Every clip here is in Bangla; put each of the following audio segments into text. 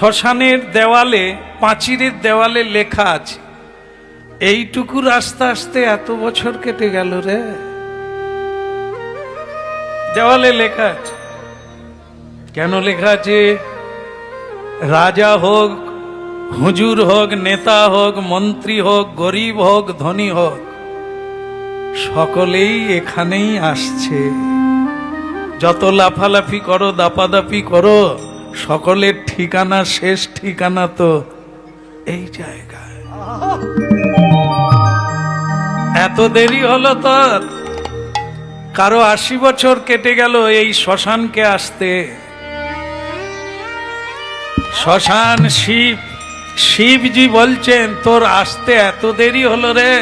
শ্মশানের দেওয়ালে, প্রাচীরের দেওয়ালে লেখা আছে, এইটুকু রাস্তা আসতে এত বছর কেটে গেল রে। দেওয়ালে লেখা আছে। কেন লেখা আছে? রাজা হোক, হুজুর হোক, নেতা হোক, মন্ত্রী হোক, গরিব হোক, ধনী হোক, সকলেই এখানেই আসছে। যত লাফালাফি করো, দাপাদাপি করো, সকলের ঠিকানা, শেষ ঠিকানা তো এই জায়গায়। এত দেরি হলো তোর? কারো 80 বছর কেটে গেল এই শ্মশানকে আসতে। শ্মশান শিব, শিবজি বলছেন তোর আসতে এত দেরি হলো রে,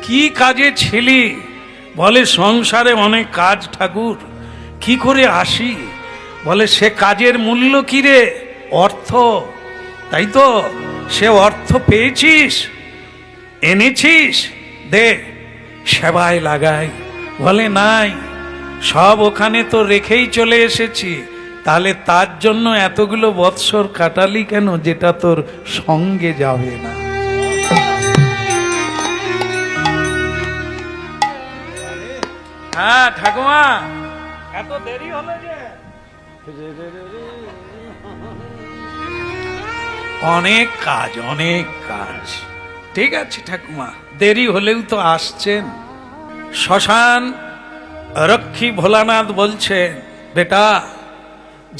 কি কাজে ছিলি? বলে সংসারে অনেক কাজ ঠাকুর, কি করে আসি? বলে সে কাজের মূল্য কি রে? অর্থ, তাই তো? সে অর্থ পেয়েছিস, এনেছিস, দে সেবায় লাগাই। বলে নাই, সব ওখানে তো রেখেই চলে এসেছি। তাহলে তার জন্য এতগুলো বৎসর কাটালি কেন, যেটা তোর সঙ্গে যাবে না? হ্যাঁ ঠাকুমা, এত দেরি হলো যে? অনেক কাজ, অনেক কাজ। ঠিক আছে ঠাকুমা, দেরি হলেও তো আসছেন। শ্মশান রক্ষী ভোলানাথ বলছেন, বেটা,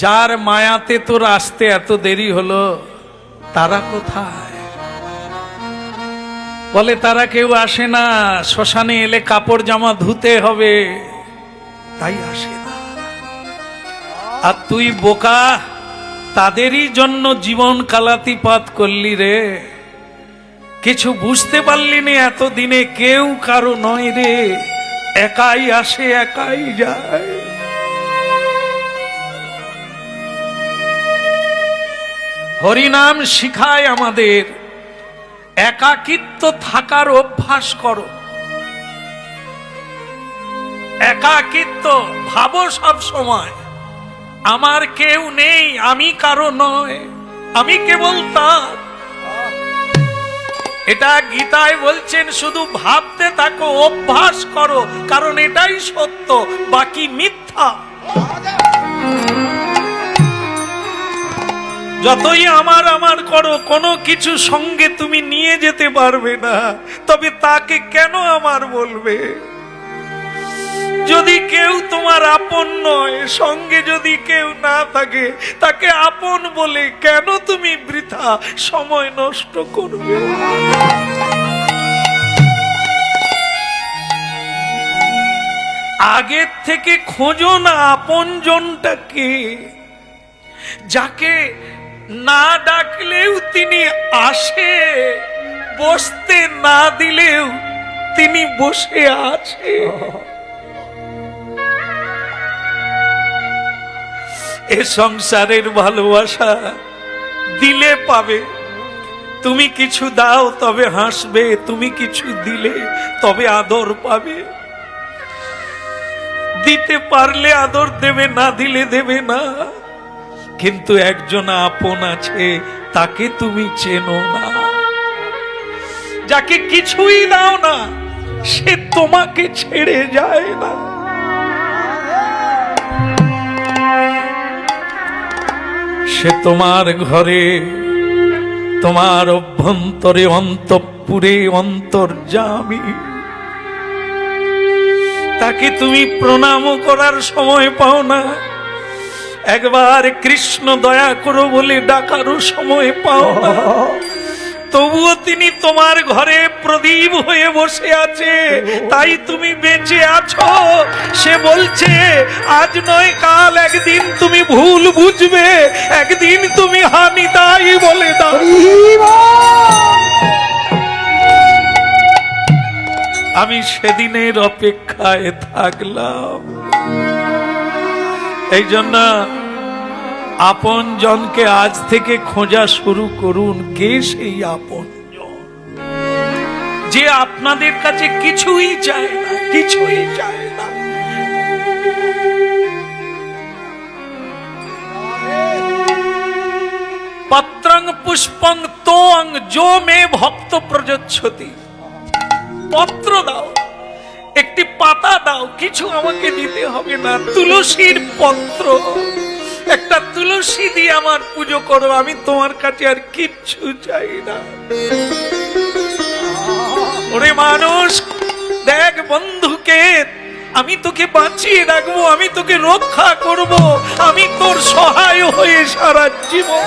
যার মায়াতে তোর আসতে এত দেরি হলো, তারা কোথায়? বলে তারা কেউ আসে না, শ্মশানে এলে কাপড় জামা ধুতে হবে, তাই আসে না। আর তুই বোকা, তাদেরই জন্য জীবন কালাতিপাত করলি রে। কিছু বুঝতে পারলি না এতদিনে, কেউ কারো নয় রে, একাই আসে একাই যায়। হরিনাম শিখায় আমাদের একাকিত্ব থাকার অভ্যাস করো। একাকিত্ব ভাবো সব সময়, আমার কেউ নেই, আমি কারো নয়, আমি কেবল তার। এটা গীতায় বলছেন, শুধু ভাবতে থাকো, অভ্যাস করো, কারণ এটাই সত্য, বাকি মিথ্যা। যতই আমার আমার করো, কোনো কিছু সঙ্গে তুমি নিয়ে যেতে পারবে না। তবে তাকে কেন আমার বলবে? যদি কেউ তোমার আপন নয়, সঙ্গে যদি কেউ না থাকে, তাকে আপন বলে কেন তুমি বৃথা সময় নষ্ট করবে? আগের থেকে খোঁজো না আপনজনটাকে, যাকে না ডাকলেও তিনি আসে, বসতে না দিলেও তিনি বসে আছে। এ সংসারের ভালোবাসা দিলে পাবে। তুমি কিছু দাও তবে হাসবে, তুমি কিছু দিলে তবে আদর পাবে। দিতে পারলে আদর দেবে, না দিলে দেবে না। কিন্তু একজন আপন আছে, তাকে তুমি চেনো না। যাকে কিছুই দাও না, সে তোমাকে ছেড়ে যায় না। সে তোমার ঘরে, তোমার অভ্যন্তরে, অন্তঃপুরে অন্তর্যামী। তাকে তুমি প্রণাম করার সময় পাও না, একবার কৃষ্ণ দয়া করো বলে ডাকারও সময় পাও না। তবুও তিনি তোমার ঘরে প্রদীপ হয়ে বসে আছে, তাই তুমি বেঁচে আছো। সে বলছে, আজ নয় কাল একদিন তুমি ভুল বুঝবে, একদিন তুমি হানি তাই বলে দাও। আমি সেদিনের অপেক্ষায় থাকলাম। এই জন্য আপন জনকে আজ থেকে খোঁজা শুরু করুন। কে সেই আপন জন যে আপনাদের কাছে কিছুই চায় না, কিছুই চায় না? পত্রং পুষ্পং তোং যো মে ভক্ত প্রযচ্ছতি। পত্র দাও, একটি পাতা দাও, কিছু আমাকে দিতে হবে না, তুলসীর পত্র, একটা তুলসী দিয়ে আমার পুজো করো, আমি তোমার কাছে আর কিচ্ছু চাই না। ওরে মানুষ, দেখ বন্ধুকে, আমি তোকে বাঁচিয়ে রাখবো, আমি তোকে রক্ষা করব, আমি তোর সহায় হয়ে সারা জীবন।